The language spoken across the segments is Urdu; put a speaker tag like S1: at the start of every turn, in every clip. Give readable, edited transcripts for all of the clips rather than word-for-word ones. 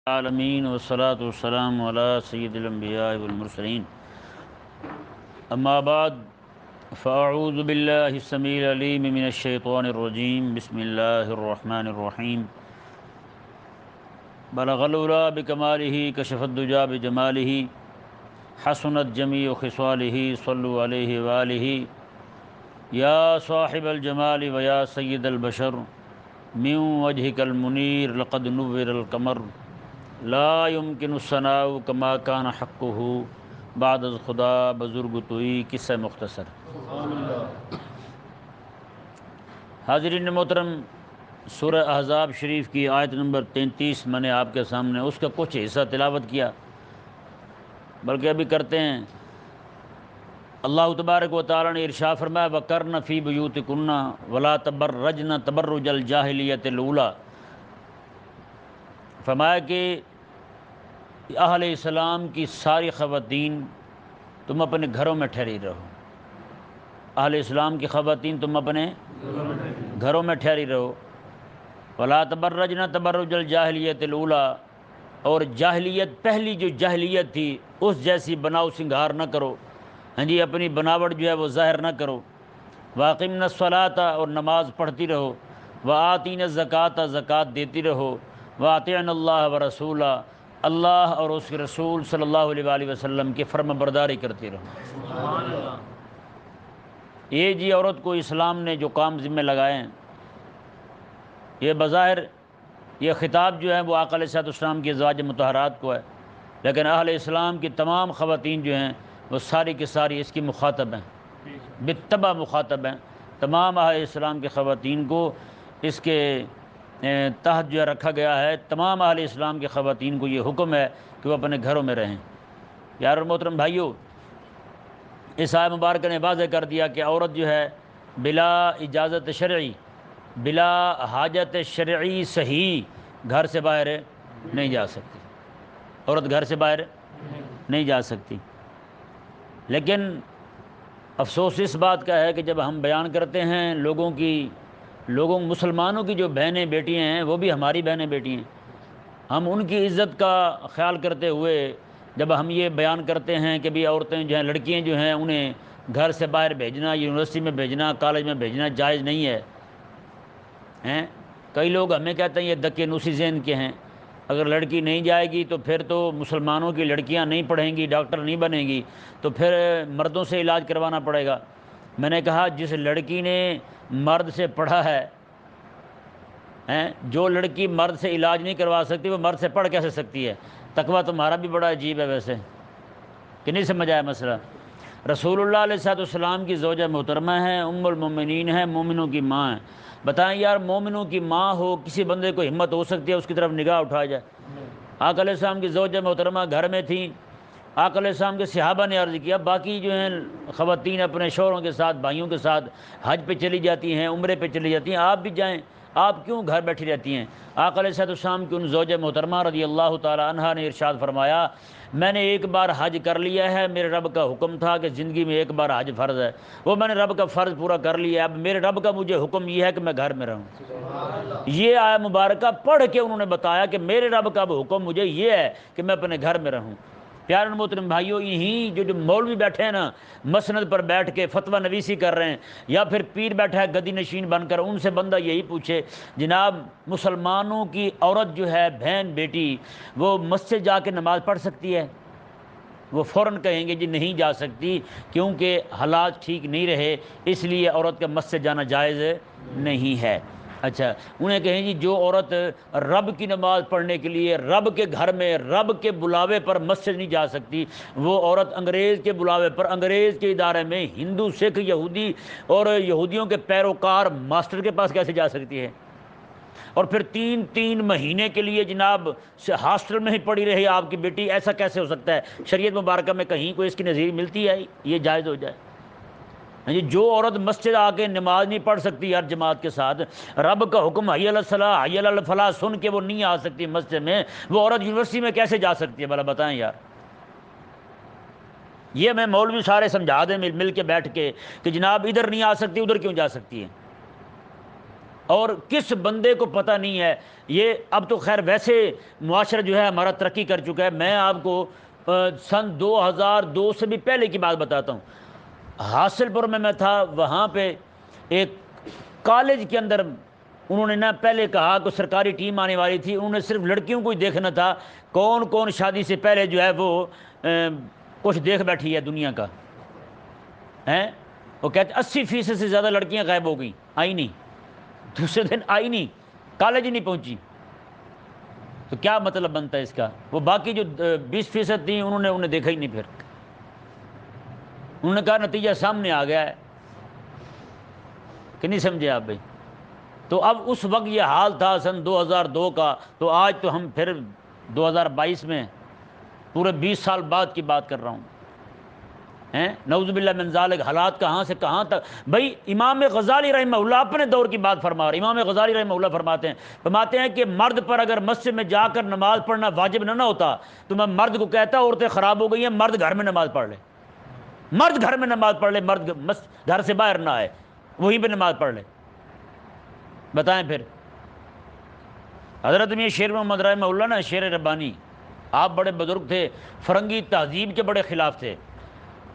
S1: العالمین والصلاة والسلام علی سید الانبیاء والمرسلین اما بعد فاعوذ باللہ السمیع العلیم من الشیطان الرجیم بسم اللہ الرحمن الرحیم بلغ العلا بکمالہ کشف الدجی بجمالہ حسنت جمیع خصالہ صلوا علیہ وآلہ یا صاحب الجمال ویا سید البشر من وجهک المنیر لقد نور القمر لا يمکن الثناء کما کان حقہ بعد از خدا بزرگ توئی قصہ مختصر۔ حاضرین محترم، سورہ احزاب شریف کی آیت نمبر 33 میں نے آپ کے سامنے اس کا کچھ حصہ تلاوت کیا، بلکہ ابھی کرتے ہیں۔ اللہ تبارک و تعالی نے ارشاد فرمایا وَقَرْنَ فِي بُيُوتِكُنَّ وَلَا تَبَرَّجْنَ تَبَرُّجَ الْجَاهِلِيَّةِ الْأُولَىٰ، فرمایا کہ اہل اسلام کی ساری خواتین تم اپنے گھروں میں ٹھہری رہو۔ اہل اسلام کی خواتین تم اپنے گھروں میں ٹھہری رہو۔ وَلَا تَبَرَّجْنَ تَبَرُّجَ الْجَاهِلِيَّةِ الْأُولَىٰ، اور جاہلیت پہلی جو جاہلیت تھی اس جیسی بناؤ سنگھار نہ کرو، ہاں جی، اپنی بناوٹ جو ہے وہ ظاہر نہ کرو۔ وَأَقِمْنَ الصَّلَاةَ، اور نماز پڑھتی رہو۔ وَآتِينَ الزَّكَاةَ، زکوٰۃ دیتی رہو۔ وَأَطِعْنَ اللَّهَ وَرَسُولَهُ، اللہ اور اس کے رسول صلی اللہ علیہ وآلہ وسلم کی فرما برداری کرتی رہو۔ یہ جی عورت کو اسلام نے جو کام ذمہ لگائے ہیں، یہ بظاہر یہ خطاب جو ہے وہ آقا علیہ السلام کی ازواج مطہرات کو ہے، لیکن اہل اسلام کی تمام خواتین جو ہیں وہ ساری کی ساری اس کی مخاطب ہیں، بالطبع مخاطب ہیں۔ تمام اہل اسلام کی خواتین کو اس کے تحت جو ہے رکھا گیا ہے۔ تمام اہل اسلام کی خواتین کو یہ حکم ہے کہ وہ اپنے گھروں میں رہیں۔ یار اور محترم بھائیو، اس آیت مبارکہ نے واضح کر دیا کہ عورت جو ہے بلا اجازت شرعی، بلا حاجت شرعی صحیح گھر سے باہر نہیں جا سکتی۔ عورت گھر سے باہر نہیں جا سکتی۔ لیکن افسوس اس بات کا ہے کہ جب ہم بیان کرتے ہیں لوگوں مسلمانوں کی جو بہنیں بیٹیاں ہیں وہ بھی ہماری بہنیں بیٹی ہیں، ہم ان کی عزت کا خیال کرتے ہوئے جب ہم یہ بیان کرتے ہیں کہ بھی عورتیں جو ہیں، لڑکیاں جو ہیں، انہیں گھر سے باہر بھیجنا، یونیورسٹی میں بھیجنا، کالج میں بھیجنا جائز نہیں ہے۔ کئی لوگ ہمیں کہتے ہیں یہ دکے نوسی ذہن کے ہیں، اگر لڑکی نہیں جائے گی تو پھر تو مسلمانوں کی لڑکیاں نہیں پڑھیں گی، ڈاکٹر نہیں بنیں گی، تو پھر مردوں سے علاج کروانا پڑے گا۔ میں نے کہا جس لڑکی نے مرد سے پڑھا ہے، جو لڑکی مرد سے علاج نہیں کروا سکتی وہ مرد سے پڑھ کیسے سکتی ہے؟ تقویٰ تمہارا بھی بڑا عجیب ہے ویسے، کہ نہیں سمجھ آیا مسئلہ۔ رسول اللہ علیہ السلام کی زوجہ محترمہ ہیں، ام المومنین ہیں، مومنوں کی ماں ہیں۔ بتائیں یار، مومنوں کی ماں ہو، کسی بندے کو ہمت ہو سکتی ہے اس کی طرف نگاہ اٹھایا جائے؟ آقا علیہ السلام کی زوجہ محترمہ گھر میں تھیں۔ آقا علیہ السلام کے صحابہ نے عرض کیا باقی جو ہیں خواتین اپنے شوہروں کے ساتھ، بھائیوں کے ساتھ حج پہ چلی جاتی ہیں، عمرے پہ چلی جاتی ہیں، آپ بھی جائیں، آپ کیوں گھر بیٹھی رہتی ہیں؟ آقا علیہ السلام کی ان زوجہ محترمہ رضی اللہ تعالی عنہا نے ارشاد فرمایا میں نے ایک بار حج کر لیا ہے، میرے رب کا حکم تھا کہ زندگی میں ایک بار حج فرض ہے، وہ میں نے رب کا فرض پورا کر لیا ہے، اب میرے رب کا مجھے حکم یہ ہے کہ میں گھر میں رہوں۔ یہ آیت مبارکہ پڑھ کے انہوں نے بتایا کہ میرے رب کا حکم مجھے یہ ہے کہ میں اپنے گھر میں رہوں۔ پیارے محترم بھائیو، یہی جو مولوی بیٹھے ہیں نا، مسند پر بیٹھ کے فتویٰ نویسی کر رہے ہیں، یا پھر پیر بیٹھا ہے گدی نشین بن کر، ان سے بندہ یہی پوچھے جناب مسلمانوں کی عورت جو ہے، بہن بیٹی، وہ مسجد جا کے نماز پڑھ سکتی ہے؟ وہ فوراً کہیں گے جی نہیں جا سکتی، کیونکہ حالات ٹھیک نہیں رہے، اس لیے عورت کا مسجد جانا جائز نہیں ہے۔ اچھا، انہیں کہیں جی جو عورت رب کی نماز پڑھنے کے لیے رب کے گھر میں رب کے بلاوے پر مسجد نہیں جا سکتی، وہ عورت انگریز کے بلاوے پر انگریز کے ادارے میں ہندو، سکھ، یہودی اور یہودیوں کے پیروکار ماسٹر کے پاس کیسے جا سکتی ہے؟ اور پھر تین مہینے کے لیے جناب ہاسٹل میں ہی پڑی رہی آپ کی بیٹی، ایسا کیسے ہو سکتا ہے؟ شریعت مبارکہ میں کہیں کوئی اس کی نظیر ملتی ہے یہ جائز ہو جائے؟ جو عورت مسجد آ کے نماز نہیں پڑھ سکتی ہر جماعت کے ساتھ، رب کا حکم حی علی الصلاۃ حی علی الفلاح سن کے وہ نہیں آ سکتی مسجد میں، وہ عورت یونیورسٹی میں کیسے جا سکتی ہے بھلا بتائیں یار؟ یہ میں مولوی سارے سمجھا دیں مل کے بیٹھ کے کہ جناب ادھر نہیں آ سکتی ادھر کیوں جا سکتی ہے؟ اور کس بندے کو پتہ نہیں ہے یہ. اب تو خیر ویسے معاشرہ جو ہے ہمارا ترقی کر چکا ہے. میں آپ کو سن 2002 سے بھی پہلے کی بات بتاتا ہوں. حاصل پور میں تھا, وہاں پہ ایک کالج کے اندر انہوں نے نا پہلے کہا کہ سرکاری ٹیم آنے والی تھی, انہوں نے صرف لڑکیوں کو ہی دیکھنا تھا کون کون شادی سے پہلے جو ہے وہ کچھ دیکھ بیٹھی ہے دنیا کا ہیں. وہ کہتے 80% سے زیادہ لڑکیاں غائب ہو گئیں, آئی نہیں, دوسرے دن آئی نہیں, کالج ہی نہیں پہنچی. تو کیا مطلب بنتا ہے اس کا؟ وہ باقی جو 20% تھیں انہیں دیکھا ہی نہیں. پھر انہوں نے کہا نتیجہ سامنے آ گیا ہے کہ نہیں سمجھے آپ بھائی. تو اب اس وقت یہ حال تھا سن 2002 کا, تو آج تو ہم پھر 2022 میں پورے 20 سال بعد کی بات کر رہا ہوں ہیں. نعوذ باللہ من ذالک, حالات کہاں سے کہاں تک. بھائی امام غزالی رحمہ اللہ اپنے دور کی بات فرما رہے. امام غزالی رحمہ اللہ فرماتے ہیں کہ مرد پر اگر مسجد میں جا کر نماز پڑھنا واجب نہ ہوتا تو میں مرد کو کہتا عورتیں خراب ہو گئی ہیں, مرد گھر میں نماز پڑھ لے, مرد گھر میں نماز پڑھ لے, مرد گھر سے باہر نہ آئے, وہیں پہ نماز پڑھ لے. بتائیں پھر. حضرت میاں شیر محمد رحمہ اللہ نا شیر ربانی, آپ بڑے بزرگ تھے, فرنگی تہذیب کے بڑے خلاف تھے.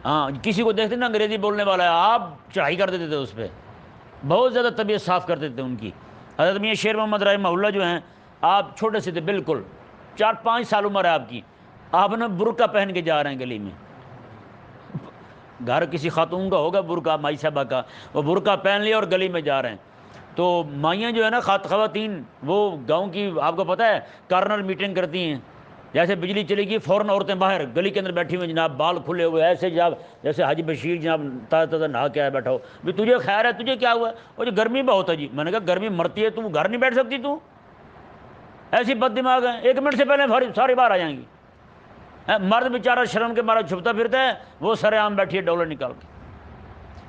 S1: ہاں, کسی کو دیکھتے نا انگریزی بولنے والا ہے آپ چڑھائی کر دیتے تھے اس پہ, بہت زیادہ طبیعت صاف کرتے تھے ان کی. حضرت میاں شیر محمد رحمہ اللہ جو ہیں, آپ چھوٹے سے تھے بالکل, 4-5 سال عمر ہے آپ کی, آپ نا برقع پہن کے جا رہے ہیں گلی میں. گھر کسی خاتون کا ہوگا برقع, مائی صاحبہ کا, وہ برقع پہن لیا اور گلی میں جا رہے ہیں. تو مائیاں جو ہے نا خواتین, وہ گاؤں کی آپ کو پتہ ہے کارنر میٹنگ کرتی ہیں, جیسے بجلی چلے گی فوراً عورتیں باہر گلی کے اندر بیٹھی ہوئی جناب, بال کھلے ہوئے ایسے جناب جیسے حاجی بشیر جناب تازہ تازہ نہا کے آئے بیٹھا ہو. بھی تجھے خیر ہے, تجھے کیا ہوا ہے؟ وہ جو گرمی بہت ہے جی. میں نے کہا گرمی مرتی ہے, تم گھر نہیں بیٹھ سکتی, تو ایسی بد دماغ ہے, 1 منٹ سے پہلے ساری باہر آ جائیں گی. مرد بیچارہ شرم کے مارا چھپتا پھرتا ہے, وہ سر عام بیٹھی ہے ڈالر نکال کے.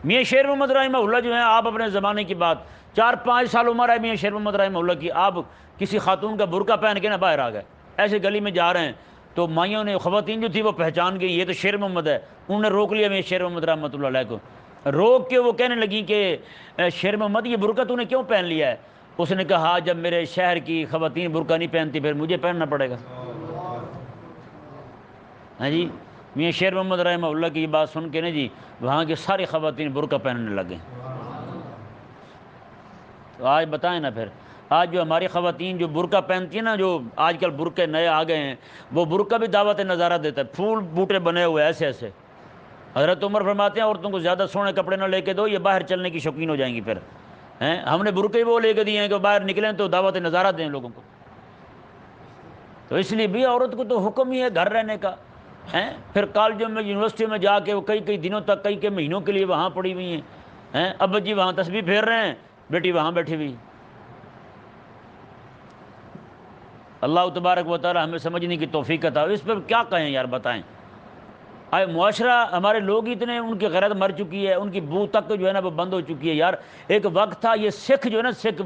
S1: میاں شیر محمد رحمہ اللہ جو ہیں, آپ اپنے زمانے کی بات, 4-5 سال عمر ہے میاں شیر محمد رحمہ اللہ کی, آپ کسی خاتون کا برقع پہن کے نہ باہر آ گئے, ایسے گلی میں جا رہے ہیں. تو مائیوں نے, خواتین جو تھی وہ پہچان گئی یہ تو شیر محمد ہے, انہوں نے روک لیا میاں شیر محمد رحمۃ اللہ علیہ کو. روک کے وہ کہنے لگیں کہ شیر محمد یہ برقع تو نے کیوں پہن لیا ہے؟ اس نے کہا جب میرے شہر کی خواتین برقع نہیں پہنتی پھر مجھے پہننا پڑے گا. ہاں جی, میاں شیر محمد رحمہ اللہ کی یہ بات سن کے نا جی وہاں کی ساری خواتین برقع پہننے لگیں. تو آج بتائیں نا پھر, آج جو ہماری خواتین جو برقع پہنتی ہیں نا, جو آج کل برقعے نئے آ گئے ہیں, وہ برقع بھی دعوت نظارہ دیتا ہے, پھول بوٹے بنے ہوئے ایسے ایسے. حضرت عمر فرماتے ہیں عورتوں کو زیادہ سونے کپڑے نہ لے کے دو, یہ باہر چلنے کی شوقین ہو جائیں گی. پھر ہم نے برقعے وہ لے کے دیے ہیں کہ باہر نکلیں تو دعوت نظارہ دیں لوگوں کو. تو اس لیے بھی عورت کو تو حکم ہی ہے گھر رہنے کا. پھر کالجوں میں یونیورسٹیوں میں جا کے وہ کئی دنوں تک, کئی مہینوں کے لیے وہاں پڑی ہوئی ہیں. ابا جی وہاں تسبیح پھیر رہے ہیں, بیٹی وہاں بیٹھی ہوئی. اللہ تبارک و تعالی ہمیں سمجھنے کی توفیق عطا. اس پر کیا کہیں یار, بتائیں. آئے معاشرہ, ہمارے لوگ اتنے, ان کی غیرت مر چکی ہے, ان کی بو تک جو ہے نا وہ بند ہو چکی ہے یار. ایک وقت تھا یہ سکھ جو ہے نا, سکھ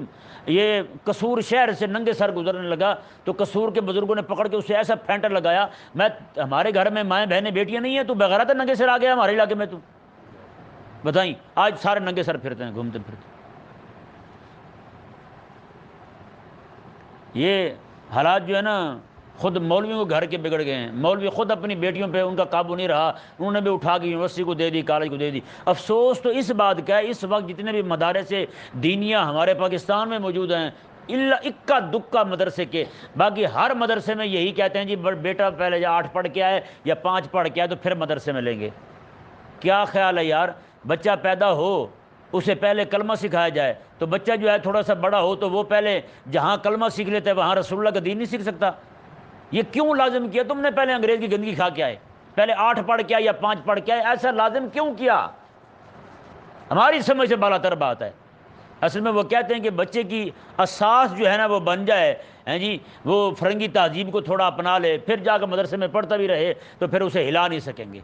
S1: یہ قصور شہر سے ننگے سر گزرنے لگا, تو قصور کے بزرگوں نے پکڑ کے اسے ایسا پھینٹر لگایا, ہمارے گھر میں مائیں بہنیں بیٹیاں نہیں ہیں, تو بغیرت ننگے سر آ گیا ہمارے علاقے میں. تو بتائیں, آج سارے ننگے سر پھرتے ہیں, گھومتے پھرتے. یہ حالات جو ہے نا خود مولویوں کو گھر کے بگڑ گئے ہیں. مولوی خود اپنی بیٹیوں پہ ان کا قابو نہیں رہا, انہوں نے بھی اٹھا کے یونیورسٹی کو دے دی, کالج کو دے دی. افسوس تو اس بات کا ہے, اس وقت جتنے بھی مدارس دینیہ ہمارے پاکستان میں موجود ہیں, اکا دکا مدرسے کے, باقی ہر مدرسے میں یہی کہتے ہیں جی بیٹا پہلے یا 8 پڑھ کے آئے یا 5 پڑھ کے آئے تو پھر مدرسے میں لیں گے. کیا خیال ہے یار, بچہ پیدا ہو اسے پہلے کلمہ سکھایا جائے, تو بچہ جو ہے تھوڑا سا بڑا ہو تو وہ پہلے جہاں کلمہ سیکھ لیتا ہے وہاں رسول اللہ کا دین نہیں سیکھ سکتا. یہ کیوں لازم کیا تم نے؟ پہلے انگریز کی گندگی کھا کے آئے, پہلے 8 پڑھ کے آئے یا 5 پڑھ کے آئے, ایسا لازم کیوں کیا؟ ہماری سمجھ سے بالا تر بات ہے. اصل میں وہ کہتے ہیں کہ بچے کی اساس جو ہے نا وہ بن جائے, جی وہ فرنگی تہذیب کو تھوڑا اپنا لے, پھر جا کے مدرسے میں پڑھتا بھی رہے تو پھر اسے ہلا نہیں سکیں گے.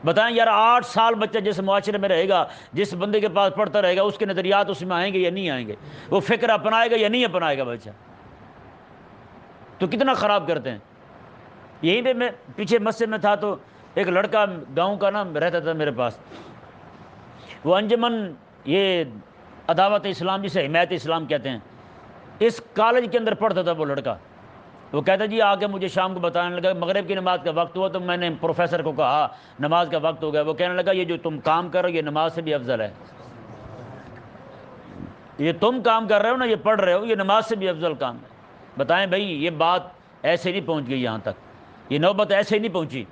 S1: بتائیں یار, 8 سال بچہ جس معاشرے میں رہے گا, جس بندے کے پاس پڑھتا رہے گا, اس کے نظریات اس میں آئیں گے یا نہیں آئیں گے؟ وہ فکر اپنائے گا یا نہیں اپنائے گا بچہ؟ تو کتنا خراب کرتے ہیں. یہیں پہ میں پیچھے مسجد میں تھا تو ایک لڑکا گاؤں کا نا رہتا تھا میرے پاس, وہ انجمن یہ عداوت اسلام جسے حمایت اسلام کہتے ہیں, اس کالج کے اندر پڑھتا تھا وہ لڑکا، وہ کہتا جی آ کے مجھے شام کو بتانے لگا، مغرب کی نماز کا وقت ہوا تو میں نے پروفیسر کو کہا نماز کا وقت ہو گیا، وہ کہنے لگا یہ جو تم کام کر رہے ہو یہ نماز سے بھی افضل ہے، یہ تم کام کر رہے ہو نا، یہ پڑھ رہے ہو، یہ نماز سے بھی افضل کام ہے۔ بتائیں بھائی یہ بات ایسے نہیں پہنچ گئی یہاں تک، یہ نوبت ایسے نہیں پہنچی۔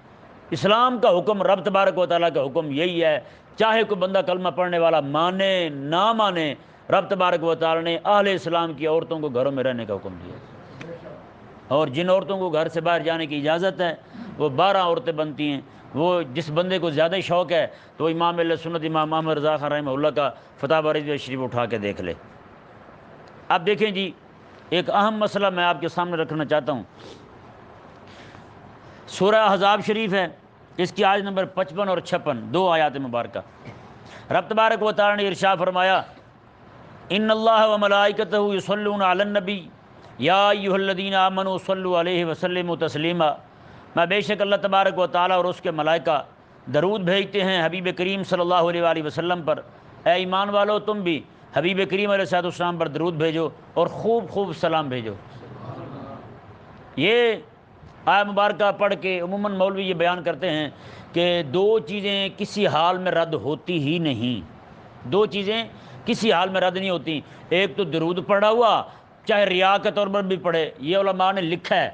S1: اسلام کا حکم، رب تبارک و تعالیٰ کا حکم یہی ہے، چاہے کوئی بندہ کلمہ پڑھنے والا مانے نہ مانے، رب تبارک و تعالیٰ نے اہل اسلام کی عورتوں کو گھروں میں رہنے کا حکم دیا، اور جن عورتوں کو گھر سے باہر جانے کی اجازت ہے وہ 12 عورتیں بنتی ہیں۔ وہ جس بندے کو زیادہ شوق ہے تو امام اہل سنت امام محمد رضا خان رحمہ اللہ کا فتح باری شریف اٹھا کے دیکھ لے۔ اب دیکھیں جی، ایک اہم مسئلہ میں آپ کے سامنے رکھنا چاہتا ہوں۔ سورہ احزاب شریف ہے، اس کی آیت نمبر 55 اور 56، 2 آیات مبارکہ۔ رب تبارک و تعالی نے ارشاد فرمایا ان اللہ و ملائکتہ یصلون علی النبی یا ایھا الذین آمنوا صلوا علیہ وسلموا تسلیما، میں بے شک اللہ تبارک و تعالی اور اس کے ملائکہ درود بھیجتے ہیں حبیب کریم صلی اللہ علیہ وآلہ وسلم پر، اے ایمان والو تم بھی حبیب کریم علیہ السلام پر درود بھیجو اور خوب خوب سلام بھیجو۔ یہ آیت مبارکہ پڑھ کے عموماً مولوی یہ بیان کرتے ہیں کہ 2 چیزیں کسی حال میں رد ہوتی ہی نہیں، 2 چیزیں کسی حال میں رد نہیں ہوتی، ایک تو درود پڑھا ہوا چاہے ریا کے طور پر بھی پڑھے، یہ علماء نے لکھا ہے،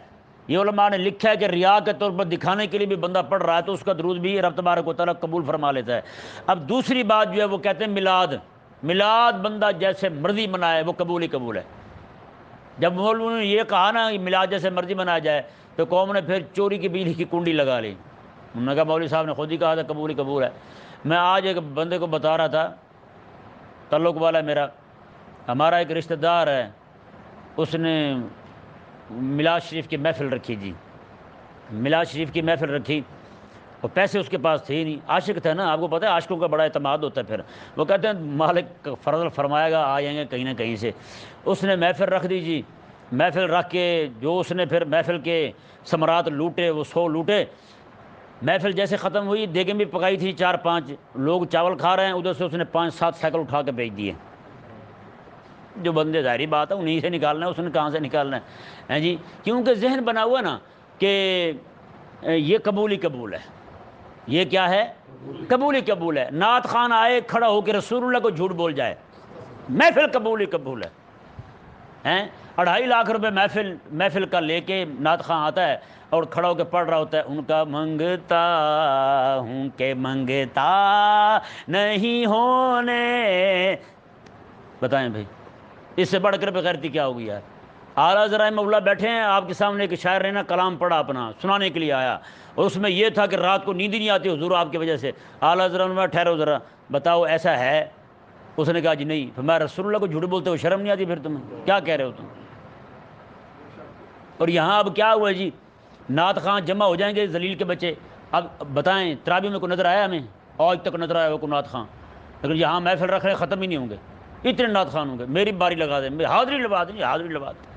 S1: یہ علماء نے لکھا ہے کہ ریا کے طور پر دکھانے کے لیے بھی بندہ پڑھ رہا ہے تو اس کا درود بھی رب تبارک و تعالیٰ قبول فرما لیتا ہے۔ اب دوسری بات جو ہے وہ کہتے ہیں میلاد بندہ جیسے مرضی منائے وہ قبول ہی قبول ہے۔ جب مولوی نے یہ کہا نا میلاد جیسے مرضی منایا جائے تو قوم نے پھر چوری کی بجلی کی کنڈی لگا لی، انہوں نے کہا مولوی صاحب نے خود ہی کہا تھا قبول ہی قبول ہے۔ میں آج ایک بندے کو بتا رہا تھا، تعلق والا میرا، ہمارا ایک رشتہ دار ہے، اس نے میلاد شریف کی محفل رکھی جی، میلاد شریف کی محفل رکھی، اور پیسے اس کے پاس تھے ہی نہیں، عاشق تھا نا، آپ کو پتہ ہے عاشقوں کا بڑا اعتماد ہوتا ہے، پھر وہ کہتے ہیں مالک فضل فرمائے گا آ جائیں گے کہیں نہ کہیں سے۔ اس نے محفل رکھ دی جی، محفل رکھ کے جو اس نے پھر محفل کے ثمرات لوٹے وہ 100 لوٹے۔ محفل جیسے ختم ہوئی، دیگیں بھی پکائی تھی 4-5 لوگ چاول کھا رہے ہیں، ادھر سے اس نے 5-7 سائیکل اٹھا کے بیچ دیے۔ جو بندے ظاہری بات ہے انہیں سے نکالنا ہے، اس نے کہاں سے نکالنا ہے جی، کیونکہ ذہن بنا ہوا نا کہ یہ قبول ہی قبول ہے، یہ کیا ہے قبول ہی قبول ہے۔ نعت خان آئے کھڑا ہو کے رسول اللہ کو جھوٹ بول جائے، محفل قبول ہی قبول ہے۔ 2.5 لاکھ روپے محفل کا لے کے نعت خان آتا ہے اور کھڑا ہو کے پڑھ رہا ہوتا ہے، ان کا منگتا ہوں کہ منگتا نہیں ہونے۔ بتائیں بھائی اس سے بڑھ کر بغیرتی کیا ہوگی یار۔ اعلیٰ حضرت رحمہ اللہ بیٹھے ہیں، آپ کے سامنے ایک شاعر نے نا کلام پڑھا اپنا سنانے کے لیے آیا، اور اس میں یہ تھا کہ رات کو نیند ہی نہیں آتی حضور آپ کی وجہ سے۔ اعلیٰ حضرت نے ٹھہرو ذرا بتاؤ ایسا ہے؟ اس نے کہا جی نہیں۔ پھر میں رسول اللہ کو جھوٹ بولتے ہو شرم نہیں آتی پھر تمہیں؟ کیا کہہ رہے ہو تم؟ اور یہاں اب کیا ہوا جی، نعت خان جمع ہو جائیں گے ذلیل کے بچے۔ اب بتائیں تراوی میں کوئی نظر آیا ہمیں؟ آج تک نظر آیا ہو کوئی نعت خان؟ لیکن یہاں محفل رکھ رہے ختم ہی نہیں ہوں گے، اتنے نعت خان ہوں گے، میری باری لگا دیں، حاضری لگا دیں، حاضری لگا دیں۔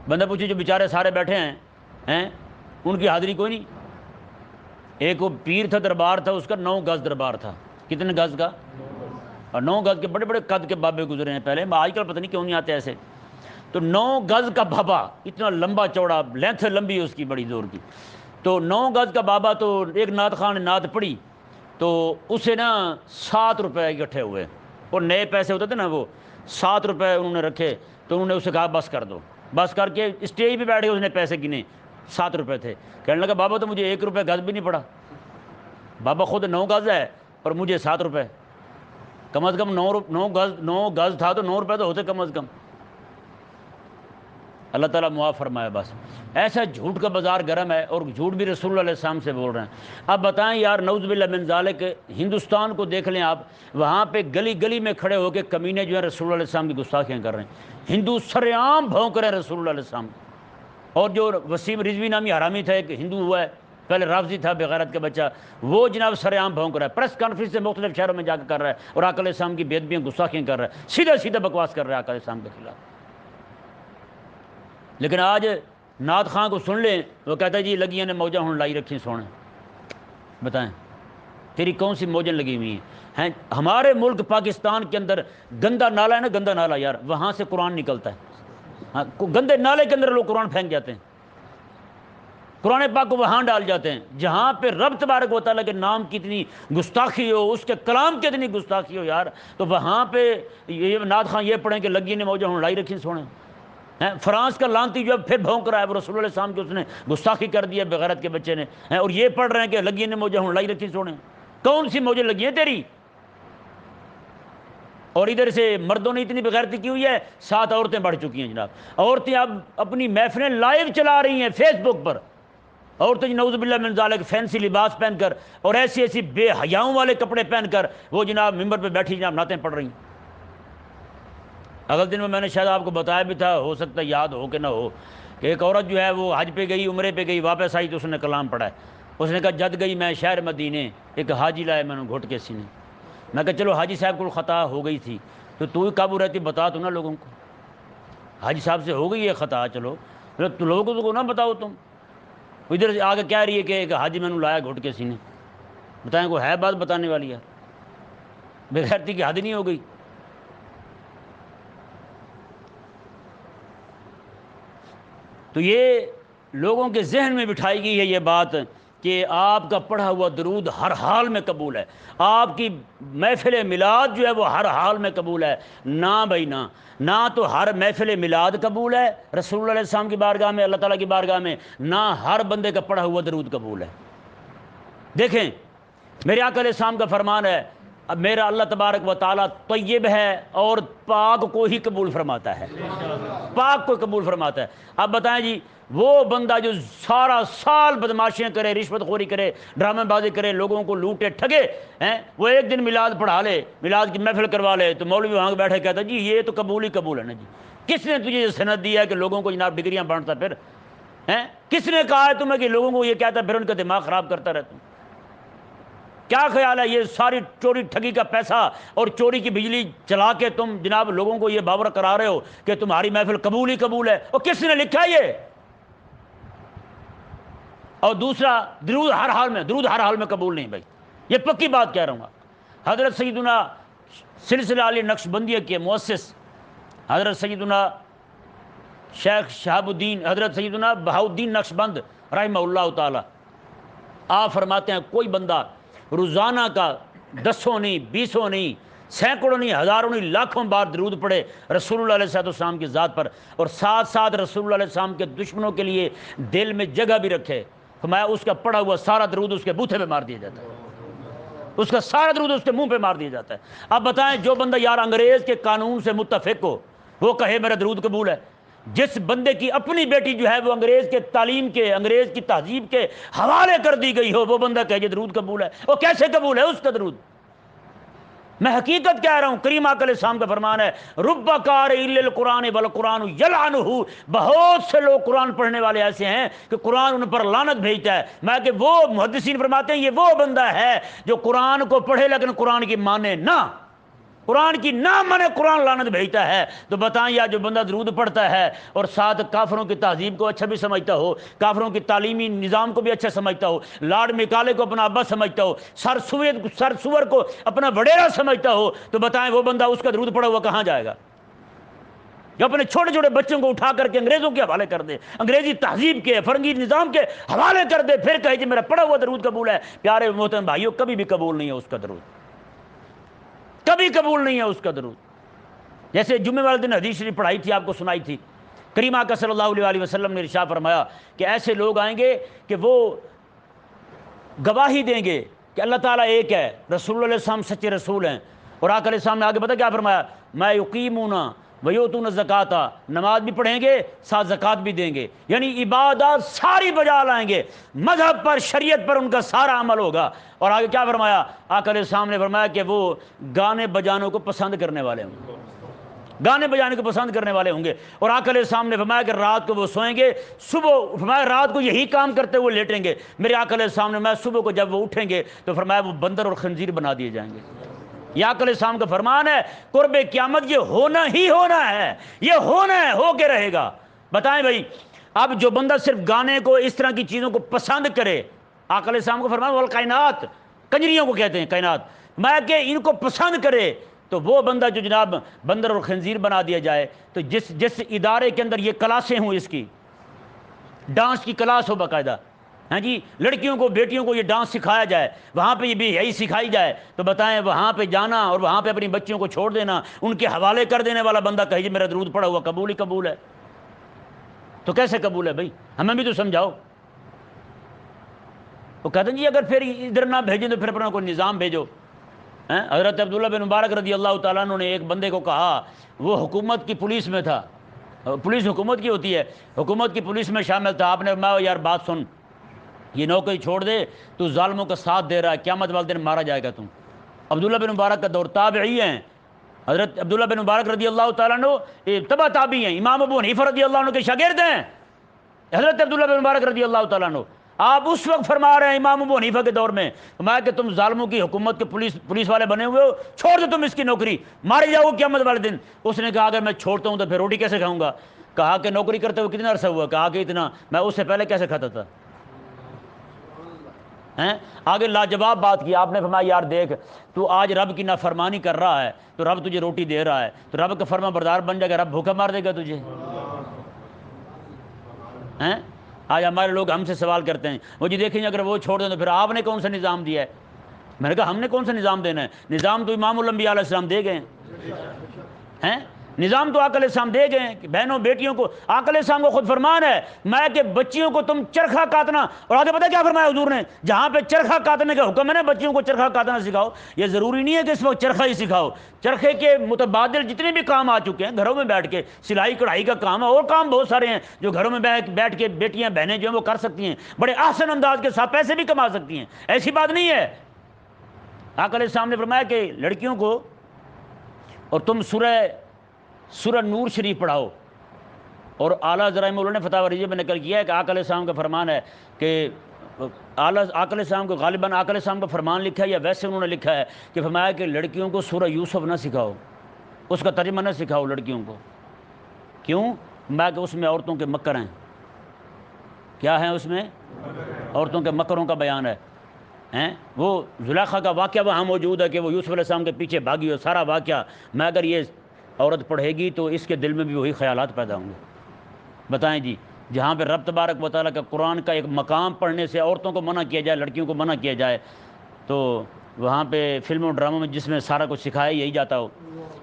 S1: بندہ پوچھے جو بیچارے سارے بیٹھے ہیں ان کی حاضری کوئی نہیں۔ ایک وہ پیر تھا، دربار تھا اس کا 9 گز دربار تھا۔ کتنے گز کا؟ اور 9 گز کے بڑے بڑے قد کے بابے گزرے ہیں پہلے، آج کل پتہ نہیں کیوں نہیں آتے ایسے۔ تو 9 گز کا بابا، اتنا لمبا چوڑا، لینتھ لمبی اس کی بڑی زور کی۔ تو 9 گز کا بابا، تو ایک نعت خان نے نعت پڑھی تو اسے نا 7 روپے اکٹھے ہوئے، اور نئے پیسے ہوتے تھے نا، وہ 7 روپے انہوں نے رکھے، تو انہوں نے اسے کہا بس کر دو، بس کر کے اسٹیج پہ بیٹھ کے اس نے پیسے گنے، 7 روپے تھے۔ کہنے لگا بابا تو مجھے 1 روپے گز بھی نہیں پڑا، بابا خود 9 گز ہے اور مجھے 7 روپے، کم از کم 9 گز تھا تو 9 روپے تو ہوتے کم از کم۔ اللہ تعالیٰ معاف فرمائے۔ بس ایسا جھوٹ کا بازار گرم ہے، اور جھوٹ بھی رسول اللہ علیہ السلام سے بول رہے ہیں۔ اب بتائیں یار، نعوذ باللہ من ذالک، ہندوستان کو دیکھ لیں آپ، وہاں پہ گلی گلی میں کھڑے ہو کے کمینے جو ہیں رسول اللہ علیہ السلام کی گستاخیاں کر رہے ہیں، ہندو سر عام بھونک رہے ہیں رسول اللہ علیہ السلام۔ اور جو وسیم رضوی نامی حرامی تھا، ایک ہندو ہوا ہے، پہلے رافضی تھا بغیرت کا بچہ، وہ جناب سر عام بھونک رہا ہے، پریس کانفرنس سے مختلف شہروں میں جا کے کر رہا ہے، اور آقا علیہ السلام کی بے ادبیاں گستاخیاں کر رہا ہے، سیدھا سیدھا بکواس کر رہا ہے آقا علیہ السلام کے خلاف۔ لیکن آج نعت خان کو سن لیں، وہ کہتا ہے جی لگیاں نے موجاں ہوں لائی رکھی سونے۔ بتائیں تیری کون سی موجیں لگی ہوئی ہیں؟ ہمارے ملک پاکستان کے اندر گندا نالا ہے نا، گندا نالا یار، وہاں سے قرآن نکلتا ہے، ہاں گندے نالے کے اندر لوگ قرآن پھینک جاتے ہیں، قرآن پاک کو وہاں ڈال جاتے ہیں جہاں پہ رب تبارک و تعالیٰ کے نام کی اتنی گستاخی ہو، اس کے کلام کی اتنی گستاخی ہو یار، تو وہاں پہ یہ نعت خواں یہ پڑھیں کہ لگی نے موجہ ہوں لائی رکھی سونے ہیں۔ فرانس کا لانتی جو اب پھر بھونک رہا ہے، وہ رسول اللہ علیہ السلام کی اس نے گستاخی کر دی ہے بغیرت کے بچے نے، اور یہ پڑھ رہے ہیں کہ لگی نے موجہ ہوں لائی رکھی سونے۔ کون سی موجیں لگی ہیں تیری؟ اور ادھر سے مردوں نے اتنی بغیرتی کی ہوئی ہے، 7 عورتیں بڑھ چکی ہیں جناب۔ عورتیں اب اپنی محفلیں لائیو چلا رہی ہیں فیس بک پر، عورتیں نعوذ باللہ من ذالک فینسی لباس پہن کر اور ایسی ایسی بے حیاؤں والے کپڑے پہن کر وہ جناب ممبر پہ بیٹھی جناب نعتیں پڑھ رہی ہیں۔ اگلے دن میں نے شاید آپ کو بتایا بھی تھا، ہو سکتا ہے یاد ہو کہ نہ ہو، کہ ایک عورت جو ہے وہ حج پہ گئی، عمرے پہ گئی، واپس آئی تو اس نے کلام پڑھا ہے۔ اس نے کہا جد گئی میں شہر مدینے، ایک حاجی لائے میں نے گھٹ کے سینے۔ میں کہا چلو حاجی صاحب کو خطا ہو گئی تھی تو ہی قابو رہتی، بتا تو نا لوگوں کو، حاجی صاحب سے ہو گئی ہے خطا، چلو تو لوگوں کو نہ بتاؤ تم۔ ادھر سے آگے کہہ رہی ہے کہ ایک حاجی میں نے لایا گھٹ کے سینے۔ بتائیں کوئی ہے بات بتانے والی یار؟ بے غیرتی کی حد نہیں ہو گئی؟ تو یہ لوگوں کے ذہن میں بٹھائی گئی ہے یہ بات کہ آپ کا پڑھا ہوا درود ہر حال میں قبول ہے، آپ کی محفل میلاد جو ہے وہ ہر حال میں قبول ہے۔ نہ بھائی نہ تو ہر محفل میلاد قبول ہے رسول اللہ علیہ السلام کی بارگاہ میں، اللہ تعالیٰ کی بارگاہ میں، نہ ہر بندے کا پڑھا ہوا درود قبول ہے۔ دیکھیں میرے آقا علیہ السلام کا فرمان ہے، اب میرا اللہ تبارک و تعالیٰ طیب ہے اور پاک کو ہی قبول فرماتا ہے، پاک کو قبول فرماتا ہے۔ اب بتائیں جی وہ بندہ جو سارا سال بدماشیاں کرے، رشوت خوری کرے، ڈرامہ بازی کرے، لوگوں کو لوٹے ٹھگے ہیں، وہ ایک دن میلاد پڑھا لے، میلاد کی محفل کروا لے تو مولوی وہاں بیٹھے کہتا جی یہ تو قبول ہی قبول ہے نا جی۔ کس نے تجھے یہ سند دیا ہے کہ لوگوں کو جناب ڈگریاں بانٹتا پھر ہیں؟ کس نے کہا ہے تمہیں کہ لوگوں کو یہ کہتا پھر ان کا دماغ خراب کرتا رہتا؟ کیا خیال ہے یہ ساری چوری ٹھگی کا پیسہ اور چوری کی بجلی چلا کے تم جناب لوگوں کو یہ باور کرا رہے ہو کہ تمہاری محفل قبول ہی قبول ہے؟ اور کس نے لکھا یہ؟ اور دوسرا درود ہر حال میں قبول نہیں بھائی، یہ پکی بات کہہ رہا ہوں۔ حضرت سیدنا سلسلہ علی نقشبندیہ کے مؤسس حضرت سیدنا شیخ شہاب الدین حضرت سیدنا بہاؤالدین نقشبند رحمہ اللہ تعالی، آپ فرماتے ہیں کوئی بندہ روزانہ کا 10 نہیں 20 نہیں سینکڑوں نہیں ہزاروں نہیں لاکھوں بار درود پڑھے رسول اللہ علیہ السلام کی ذات پر، اور ساتھ ساتھ رسول اللہ علیہ السلام کے دشمنوں کے لیے دل میں جگہ بھی رکھے، فرمایا اس کا پڑھا ہوا سارا درود اس کے بوتھے پہ مار دیا جاتا ہے، اس کا سارا درود اس کے منہ پہ مار دیا جاتا ہے۔ اب بتائیں جو بندہ یار انگریز کے قانون سے متفق ہو وہ کہے میرا درود قبول ہے، جس بندے کی اپنی بیٹی جو ہے وہ انگریز کے تعلیم کے انگریز کی تہذیب کے حوالے کر دی گئی ہو، وہ بندہ کہے یہ درود قبول ہے، اور کیسے قبول ہے اس کا درود؟ میں حقیقت کہہ رہا ہوں، کریم آقا علیہ السلام کا فرمان ہے رب قارئ للقرآن والقرآن یلعنہ، بہت سے لوگ قرآن پڑھنے والے ایسے ہیں کہ قرآن ان پر لعنت بھیجتا ہے۔ میں کہ وہ محدثین فرماتے ہیں یہ وہ بندہ ہے جو قرآن کو پڑھے لیکن قرآن کی مانے نہ، قرآن کی نہ مانے قرآن لعنت بھیجتا ہے۔ تو بتائیں یا جو بندہ درود پڑھتا ہے اور ساتھ کافروں کی تہذیب کو اچھا بھی سمجھتا ہو، کافروں کی تعلیمی نظام کو بھی اچھا سمجھتا ہو، لاڈ مکالے کو اپنا ابا سمجھتا ہو، سر سور کو اپنا وڈیرا سمجھتا ہو، تو بتائیں وہ بندہ اس کا درود پڑھا ہوا کہاں جائے گا؟ جو اپنے چھوٹے چھوٹے بچوں کو اٹھا کر کے انگریزوں کے حوالے کر دے، انگریزی تہذیب کے فرنگی نظام کے حوالے کر دے، پھر کہے کہ میرا پڑھا ہوا درود قبول ہے۔ پیارے محترم بھائیوں کبھی بھی قبول نہیں ہے اس کا درود، کبھی قبول نہیں ہے اس کا درود۔ جیسے جمعے والے دن حدیث شریف پڑھائی تھی، آپ کو سنائی تھی، کریم آقا صلی اللہ علیہ وسلم نے ارشاد فرمایا کہ ایسے لوگ آئیں گے کہ وہ گواہی دیں گے کہ اللہ تعالیٰ ایک ہے، رسول اللہ علیہ السلام سچے رسول ہیں، اور آقا علیہ السلام نے آگے پتہ کیا فرمایا؟ میں یقیمون ویؤتون الزکوٰۃ، نماز بھی پڑھیں گے ساتھ زکوٰۃ بھی دیں گے، یعنی عبادات ساری بجا لائیں گے، مذہب پر شریعت پر ان کا سارا عمل ہوگا۔ اور آگے کیا فرمایا؟ آقا علیہ السلام نے فرمایا کہ وہ گانے بجانوں کو پسند کرنے والے ہوں گے، گانے بجانے کو پسند کرنے والے ہوں گے۔ اور آقا علیہ السلام نے فرمایا کہ رات کو وہ سوئیں گے، صبح فرمایا رات کو یہی کام کرتے ہوئے لیٹیں گے۔ میرے آقا علیہ السلام نے فرمایا صبح کو جب وہ اٹھیں گے تو فرمایا وہ بندر اور خنزیر بنا دیے جائیں گے۔ یہ آقا علیہ السلام کا فرمان ہے، قرب قیامت یہ ہونا ہی ہونا ہے، یہ ہونا ہے، ہو کے رہے گا۔ بتائیں بھائی اب جو بندہ صرف گانے کو اس طرح کی چیزوں کو پسند کرے، آقا علیہ السلام کو فرمان والکائنات، کنجریوں کو کہتے ہیں کائنات، میں کہ ان کو پسند کرے، تو وہ بندہ جو جناب بندر اور خنزیر بنا دیا جائے، تو جس ادارے کے اندر یہ کلاسیں ہوں، اس کی ڈانس کی کلاس ہو باقاعدہ، ہاں جی، لڑکیوں کو بیٹیوں کو یہ ڈانس سکھایا جائے، وہاں پہ یہ بھی یہی سکھائی جائے، تو بتائیں وہاں پہ جانا اور وہاں پہ اپنی بچیوں کو چھوڑ دینا، ان کے حوالے کر دینے والا بندہ کہے جی میرا درود پڑا ہوا قبول ہی قبول ہے، تو کیسے قبول ہے بھائی؟ ہمیں بھی تو سمجھاؤ۔ وہ کہتے ہیں جی اگر پھر ادھر نہ بھیجیں تو پھر اپنا کوئی نظام بھیجو۔ حضرت عبداللہ بن مبارک رضی اللہ تعالیٰ عنہ نے ایک بندے کو کہا، وہ حکومت کی پولیس میں تھا، پولیس حکومت کی ہوتی ہے، حکومت کی پولیس میں شامل تھا، آپ نے فرمایا یار بات سن، یہ نوکری چھوڑ دے، تو ظالموں کا ساتھ دے رہا ہے، قیامت والے دن مارا جائے گا تم۔ عبداللہ بن مبارک کا دور تابعی ہیں، حضرت عبداللہ بن مبارک رضی اللہ تعالیٰ عنہ تبع تابعی ہیں، امام ابو حنیفہ رضی اللہ عنہ کے شاگرد ہیں حضرت عبداللہ بن مبارک رضی اللہ تعالیٰ عنہ۔ آپ اس وقت فرما رہے ہیں امام ابو حنیفہ کے دور میں، فرمایا کہ تم ظالموں کی حکومت کے پولیس والے بنے ہوئے ہو، چھوڑ دو تم اس کی نوکری، مارے جاؤ قیامت والے دن۔ اس نے کہا اگر میں چھوڑتا ہوں تو پھر روٹی کیسے کھاؤں گا؟ کہا کہ نوکری کرتے ہوئے کتنا عرصہ ہوا؟ کہا کہ اتنا، میں اس سے پہلے کیسے کھاتا تھا؟ آگے لاجواب بات کی، آپ نے فرمایا یار دیکھ، تو آج رب کی نافرمانی کر رہا ہے تو رب تجھے روٹی دے رہا ہے، تو رب کا فرما بردار بن جائے گا، رب بھوکا مار دے گا تجھے؟ آج ہمارے لوگ ہم سے سوال کرتے ہیں، وہ جی دیکھیں اگر وہ چھوڑ دیں تو پھر آپ نے کون سا نظام دیا ہے؟ میں نے کہا ہم نے کون سا نظام دینا ہے؟ نظام تو امام الانبیاء علیہ السلام دے گئے ہیں، نظام تو آقا علیہ السلام دے گئے ہیں کہ بہنوں بیٹیوں کو، آقا علیہ السلام کو خود فرمان ہے میں کہ بچیوں کو تم چرخہ کاٹنا، اور آگے پتہ کیا فرمایا حضور نے؟ جہاں پہ چرخہ کاٹنے کا حکم ہے نا، بچیوں کو چرخہ کاٹنا سکھاؤ۔ یہ ضروری نہیں ہے کہ اس وقت چرخہ ہی سکھاؤ، چرخے کے متبادل جتنے بھی کام آ چکے ہیں گھروں میں بیٹھ کے، سلائی کڑھائی کا کام ہے، اور کام بہت سارے ہیں جو گھروں میں بیٹھ کے بیٹیاں بہنیں جو ہیں وہ کر سکتی ہیں، بڑے احسن انداز کے ساتھ پیسے بھی کما سکتی ہیں، ایسی بات نہیں ہے۔ آقا علیہ السلام نے فرمایا کہ لڑکیوں کو، اور تم سورہ نور شریف پڑھاؤ، اور اعلیٰ ذرائع نے فتاوی رضیہ میں نقل کیا ہے کہ آقا علیہ السلام کا فرمان ہے کہ آقا علیہ السلام کو غالباً آقا علیہ السلام کا فرمان لکھا ہے یا ویسے انہوں نے لکھا ہے کہ فرمایا کہ لڑکیوں کو سورہ یوسف نہ سکھاؤ، اس کا ترجمہ نہ سکھاؤ لڑکیوں کو۔ کیوں؟ میں کہ اس میں عورتوں کے مکر ہیں۔ کیا ہیں اس میں؟ عورتوں کے مکروں کا بیان ہے۔ وہ زلیخا کا واقعہ وہاں موجود ہے کہ وہ یوسف علیہ السلام کے پیچھے بھاگی ہو، سارا واقعہ۔ میں اگر یہ عورت پڑھے گی تو اس کے دل میں بھی وہی خیالات پیدا ہوں گے۔ بتائیں جی، جہاں پہ رب تبارک و تعالیٰ کا قرآن کا ایک مقام پڑھنے سے عورتوں کو منع کیا جائے، لڑکیوں کو منع کیا جائے، تو وہاں پہ فلموں ڈراموں میں جس میں سارا کچھ سکھایا یہی جاتا ہو،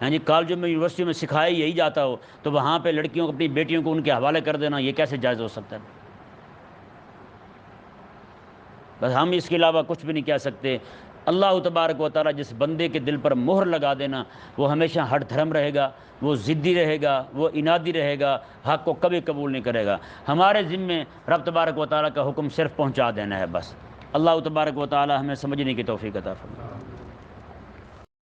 S1: ہاں جی، کالجوں میں یونیورسٹیوں میں سکھایا یہی جاتا ہو، تو وہاں پہ لڑکیوں کو، اپنی بیٹیوں کو ان کے حوالے کر دینا، یہ کیسے جائز ہو سکتا ہے؟ بس ہم اس کے علاوہ کچھ بھی نہیں کہہ سکتے۔ اللہ تبارک و تعالیٰ جس بندے کے دل پر مہر لگا دینا، وہ ہمیشہ ہٹ دھرم رہے گا، وہ ضدی رہے گا، وہ انادی رہے گا، حق کو کبھی قبول نہیں کرے گا۔ ہمارے ذمے رب تبارک و تعالیٰ کا حکم صرف پہنچا دینا ہے بس۔ اللہ تبارک و تعالیٰ ہمیں سمجھنے کی توفیق عطا فرمائے۔